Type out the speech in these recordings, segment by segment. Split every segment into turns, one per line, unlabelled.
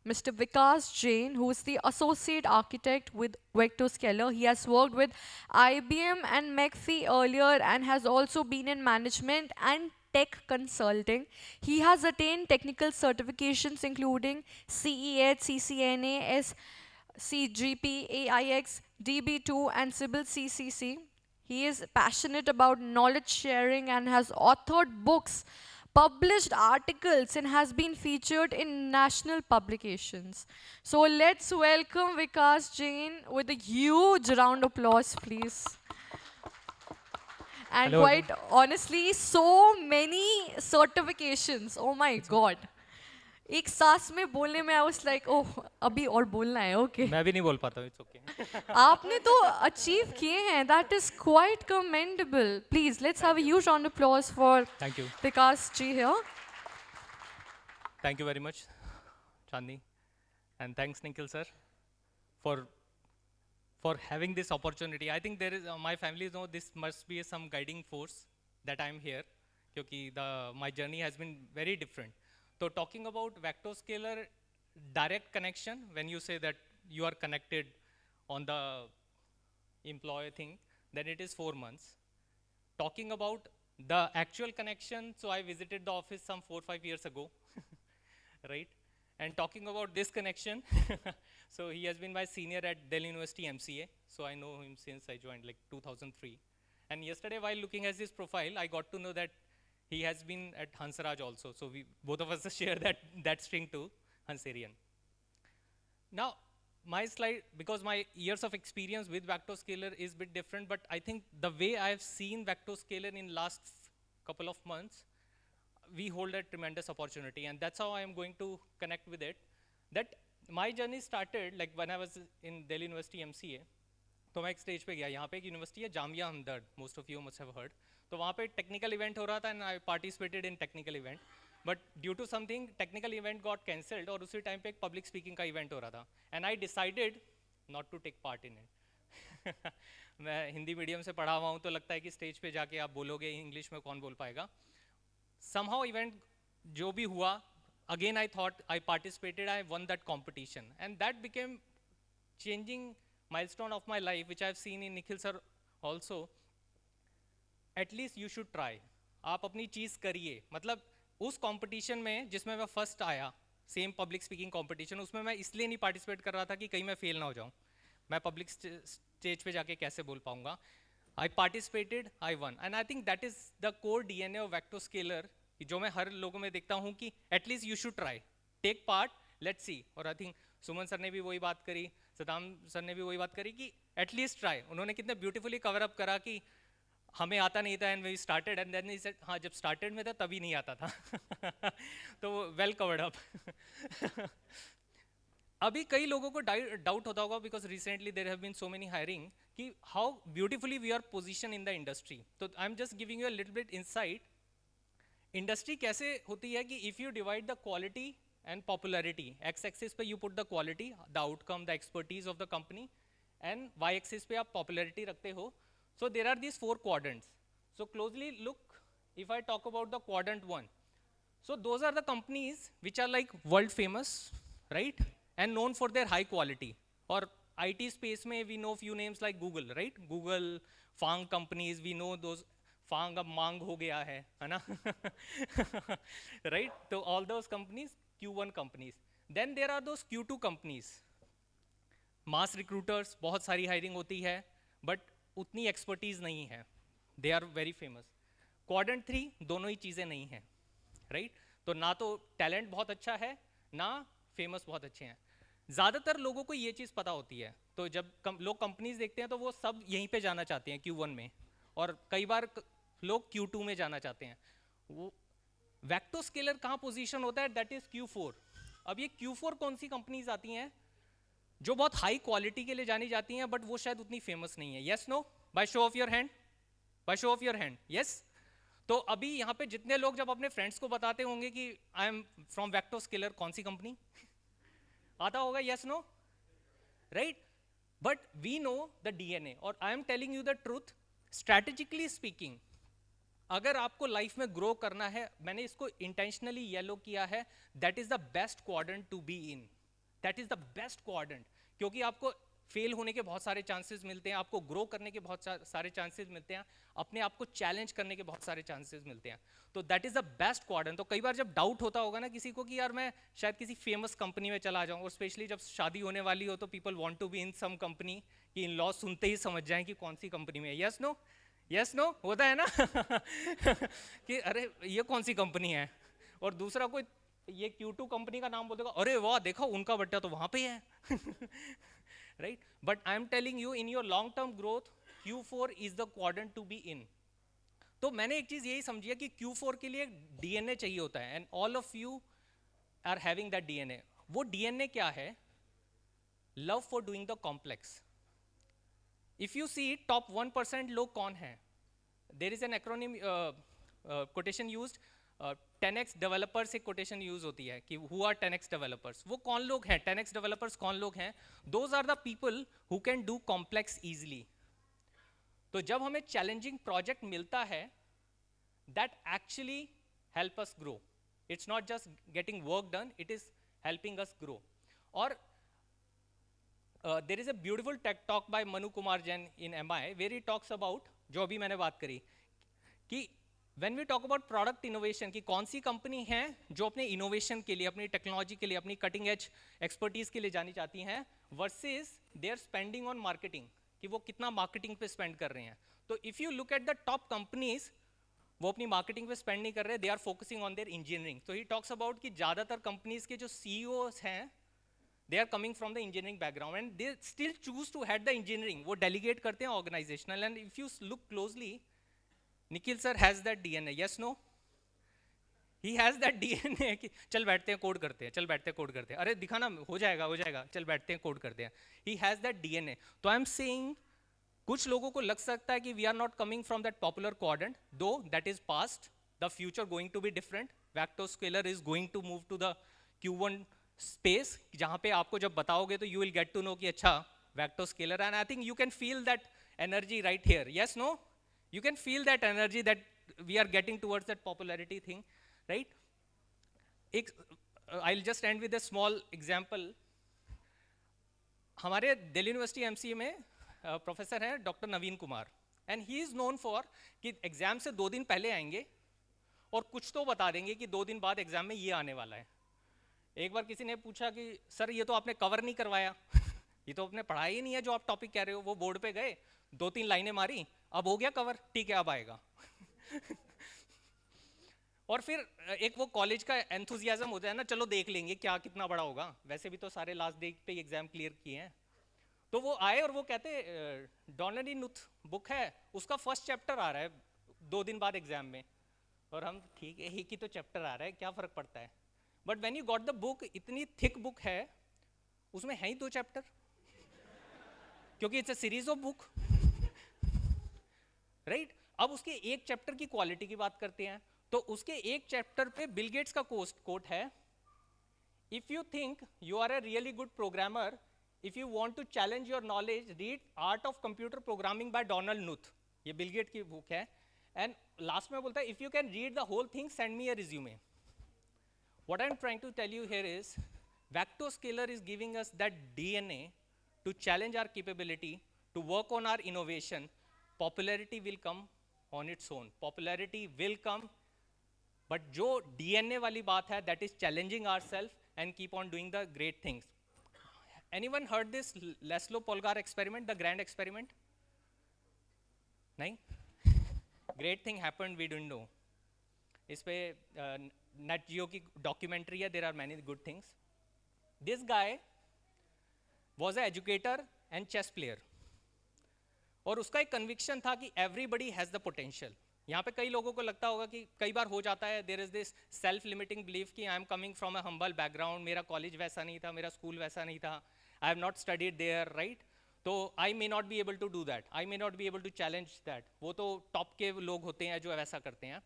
Mr. Vikas Jain, who is the associate architect with Vectoscaler. He has worked with IBM and McAfee earlier and has also been in management and tech consulting. He has attained technical certifications including CE8, CCNA, SCGP, AIX, DB2, and Sybil CCC. He is passionate about knowledge sharing and has authored books, published articles, and has been featured in national publications. So let's welcome Vikas Jain with a huge round of applause, please. And
Hello,
quite
hello.
honestly, so many certifications. Oh my
It's
God. एक सांस में बोलने में I was like oh अभी और बोलना है okay
मैं भी नहीं बोल पाता हूँ इट्स ओके
आपने तो अचीव किए हैं that is quite commendable please let's have a
thank you
huge round of applause for
thank you
Vikas ji here
thank you very much Chandni and thanks Nikhil sir for for having this opportunity I think there is my family know this must be some guiding force that I am here क्योंकि the my journey has been very different तो talking about Vectoscalar direct connection when you say that you are connected on the employee thing then it is 4 months talking about the actual connection so I visited the office some 4 5 years ago right and talking about this connection so he has been my senior at Delhi University MCA so I know him since I joined like 2003 and yesterday while looking at his profile I got to know that he has been at Hansraj also so we both of us share that string too Hansarian. Now, my slide, because my years of experience with Vectoscaler is a bit different, but I think the way I've seen Vectoscaler in last couple of months, we hold a tremendous opportunity, and that's how I am going to connect with it. That my journey started like when I was in Delhi University MCA. तो मैं एक stage पे गया यहाँ पे एक university है Jamia Hamdard most of you must have heard तो वहाँ पे टेक्निकल इवेंट हो रहा था and I participated in technical event but due to something technical event got cancelled और उसी टाइम पे एक पब्लिक स्पीकिंग का इवेंट हो रहा था and I decided not to take part in it मैं हिंदी मीडियम से पढ़ा हुआ हूँ तो लगता है कि स्टेज पे जाके आप बोलोगे इंग्लिश में कौन बोल पाएगा somehow event जो भी हुआ again I thought I participated I won that competition and that became changing milestone of my life which I've seen in Nikhil sir also at least you should try आप अपनी चीज़ करिए मतलब उस competition में जिसमें मैं फर्स्ट आया same public speaking competition उसमें मैं इसलिए नहीं पार्टिसिपेट कर रहा था कि कहीं मैं फेल ना हो जाऊं मैं पब्लिक स्टेज पे जाके कैसे बोल पाऊंगा I participated, I won. And I think that is the core DNA of Vectoscaler, जो मैं हर लोगों में देखता हूँ कि at least you should try. Take part, let's see. और I think सुमन सर ने भी वही बात करी, सदाम सर ने भी वही बात करी कि at least try. उन्होंने कितने beautifully cover up करा कि हमें आता नहीं था and we started and then he said हाँ जब started में था तभी नहीं आता था तो well covered up अभी कई लोगों को डाउट होता होगा because recently there have been so many hiring कि how beautifully we are position in the industry तो I am just giving you a little bit insight industry कैसे होती है कि if you divide the quality and popularity X axis पे you put the quality the outcome the expertise of the company and Y axis पे आप popularity रखते हो so there are these 4 quadrants so closely look if I talk about the quadrant 1 so those are the companies which are like world famous right and known for their high quality or IT space में we know few names like Google right Google FAANG companies we know those FAANG अब मांग हो गया है ना right so all those companies Q1 companies then there are those Q2 companies mass recruiters बहुत सारी hiring होती है but उतनी expertise नहीं है they are very famous quadrant 3 दोनों ही चीज़ें नहीं हैं राइट तो ना तो टैलेंट बहुत अच्छा है ना फेमस बहुत अच्छे हैं ज़्यादातर लोगों को ये चीज़ पता होती है तो जब लोग कंपनीज देखते हैं तो वो सब यहीं पे जाना चाहते हैं Q1 में और कई बार लोग Q2 में जाना चाहते हैं वो वेक्टोस्केलर कहाँ पोजीशन होता है दैट इज Q4 अब ये Q4 कौन सी कंपनीज आती हैं जो बहुत हाई क्वालिटी के लिए जानी जाती हैं बट वो शायद उतनी फेमस नहीं है yes no by show of your hand by show of your hand yes तो अभी यहाँ पे जितने लोग जब अपने फ्रेंड्स को बताते होंगे कि आई एम फ्रॉम वेक्टोस्केलर कौन सी कंपनी आता होगा yes no right but we know the DNA और I am telling you the truth strategically speaking अगर आपको लाइफ में ग्रो करना है मैंने इसको इंटेंशनली येलो किया है that is the best quadrant to be in that is the best quadrant, क्योंकि आपको फेल होने के बहुत सारे चांसेस मिलते हैं, आपको ग्रो करने के बहुत सारे चांसेस मिलते हैं, अपने आप को चैलेंज करने के बहुत सारे चांसेस मिलते हैं. तो that is the best quadrant. तो कई बार जब डाउट होता होगा ना किसी को कि यार मैं शायद किसी फेमस कंपनी में चला जाऊं, और स्पेशली जब शादी होने वाली हो तो people want to be in some company, कि इन लॉ सुनते ही समझ जाएं कि कौन सी कंपनी में. यस नो, यस नो होता है ना कि अरे ये कौन सी कंपनी है, और दूसरा कोई ये Q2 कंपनी का नाम बोल देगा, अरे वाह देखो उनका बट्टा तो वहां पे है. Right, but I am telling you in your long term growth Q4 is the quadrant to be इन. तो मैंने एक चीज यही समझी है कि Q4 के लिए डीएनए चाहिए होता है, and all of you are having that DNA. वो डीएनए क्या है? Love for doing the complex. If you see top 1% लोग कौन हैं? There is an acronym quotation used, 10x developers एक कोटेशन यूज होती है कि हु आर 10x डेवलपर्स. वो कौन लोग हैं? 10x डेवलपर्स कौन लोग हैं? Those are the people who can do complex easily. तो जब हमें चैलेंजिंग प्रोजेक्ट मिलता है, that actually help us grow. It's not just getting work done, it is helping us grow. और there is a beautiful tech talk by Manu Kumar Jain in MI, where he talks about, जो अभी मैंने बात करी, कि when we talk about product innovation, कि कौन सी कंपनी है जो अपने इनोवेशन के लिए, अपनी टेक्नोलॉजी के लिए, अपनी कटिंग एज एक्सपर्टीज के लिए जानी चाहती हैं, versus they are spending on marketing, कि वो कितना मार्केटिंग पे स्पेंड कर रहे हैं. तो if you look at the top companies, वो अपनी मार्केटिंग पे स्पेंड नहीं कर रहे, they are focusing on their engineering. तो ही टॉक्स अबाउट कि ज्यादातर कंपनीज के जो CEOs हैं, they are coming from the engineering background and they still choose to head the engineering. वो delegate करते हैं organizational. And if you look closely, Nikhil sir has that DNA. Yes, no? He has that DNA कि चल बैठते हैं code करते हैं, चल बैठते हैं कोड करते हैं, अरे दिखाना हो जाएगा, चल बैठते हैं कोड करते हैं. He has that DNA. तो I'm saying कुछ लोगों को लग सकता है कि we are not coming from that popular quadrant, though that is past. The future going to be different. Vectoscaler is going to move to the Q1 space, जहां पे आपको जब बताओगे तो you will get to know कि अच्छा Vectoscalar. And I think you can feel that energy right here. Yes, no, you can feel that energy that we are getting towards that popularity thing, right. एक I will just end with a small example. हमारे Delhi university MCA में professor हैं doctor Naveen Kumar, and he is known for कि exam से 2 दिन पहले आएंगे और कुछ तो बता देंगे कि 2 दिन बाद एग्जाम में ये आने वाला है. एक बार किसी ने पूछा कि सर ये तो आपने कवर नहीं करवाया, ये तो आपने पढ़ाया ही नहीं है जो आप टॉपिक कह रहे हो. वो बोर्ड पे गए, 2-3 लाइनें मारी, अब हो गया कवर, ठीक है अब आएगा. और फिर एक वो कॉलेज का एंथुजियाज्म होता है ना, चलो देख लेंगे क्या कितना बड़ा होगा, वैसे भी तो सारे लास्ट डे पे एग्जाम क्लियर किए हैं. तो वो आए और वो कहते डॉनली नुथ बुक है, उसका फर्स्ट चैप्टर आ रहा है 2 दिन बाद एग्जाम में, और हम ठीक है एक ही तो चैप्टर आ रहा है, क्या फर्क पड़ता है. But when you got the book, इतनी थिक बुक है, उसमें है ही 2 चैप्टर, क्योंकि it's a series of book, right. अब उसके एक चैप्टर की क्वालिटी की बात करते हैं. तो उसके एक चैप्टर पे बिल गेट्स का कोट है, if you think you are a really good programmer, if you want to challenge your knowledge, read art of computer programming by Donald Knuth. ये बिल गेट की बुक है. And last में बोलता है, if you can read the whole thing, send me a resume. What I'm trying to tell you here is, Vectoscaler is giving us that DNA to challenge our capability, to work on our innovation. Popularity will come on its own. Popularity will come, but जो DNA वाली बात है, that is challenging ourselves and keep on doing the great things. Anyone heard this Laszlo Polgar experiment, the grand experiment? नहीं? Great thing happened, we didn't know. इस पे net जियो की documentary है, there are many good things. This guy was a educator and chess player, और उसका एक conviction था कि एवरीबडी हैज़ द पोटेंशियल. यहाँ पे कई लोगों को लगता होगा कि कई बार हो जाता है, there is this self limiting belief कि I am coming from a humble background, मेरा कॉलेज वैसा नहीं था, मेरा स्कूल वैसा नहीं था, I have not studied there, right. तो I may not be able to do that, I may not be able to challenge that. वो तो टॉप के लोग होते हैं जो वैसा करते हैं.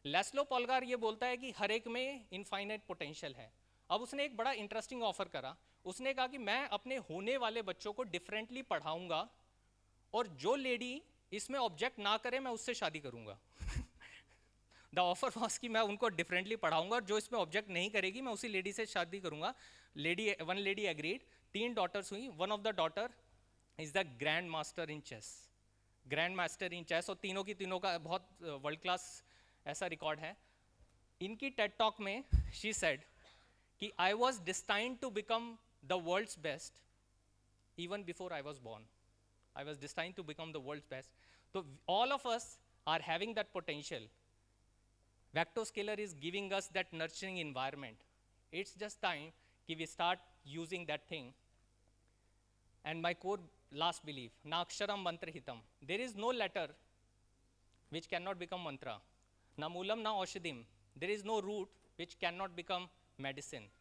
लेस्लो पॉलगार ये बोलता है कि हर एक में इनफाइनाइट पोटेंशियल है. अब उसने एक बड़ा इंटरेस्टिंग ऑफर करा. उसने कहा कि मैं अपने होने वाले बच्चों को डिफरेंटली पढ़ाऊंगा, और जो लेडी इसमें ऑब्जेक्ट ना करे मैं उससे शादी करूंगा. द ऑफर वॉज कि मैं उनको डिफरेंटली पढ़ाऊंगा और जो इसमें ऑब्जेक्ट नहीं करेगी मैं उसी लेडी से शादी करूंगा. One lady agreed. 3 डॉटर्स हुई. One of the daughter is the grand master in chess. Grand master in chess. और तीनों की तीनों का बहुत वर्ल्ड क्लास ऐसा रिकॉर्ड है. इनकी टेड टॉक में शी सेड कि I was destined to become the world's best even before I was born. I was destined to become the world's best. So all of us are having that potential. Vectoscaler is giving us that nurturing environment. It's just time कि we start using that thing. And my core last belief, Naksharam mantra hitam. There is no letter which cannot become mantra. Na moolam na aushadim. There is no root which cannot become medicine.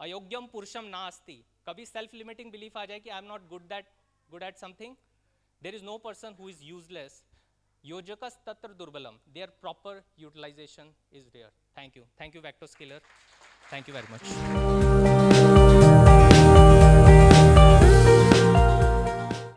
अयोग्यम पुरुषम ना अस्ति. कभी self limiting belief आ जाए कि I am not good at something. There is no person who is useless. योजकस तत्र दुर्बलम. There proper utilization is there. Thank you. Thank you Vectoscalar. Thank you very much.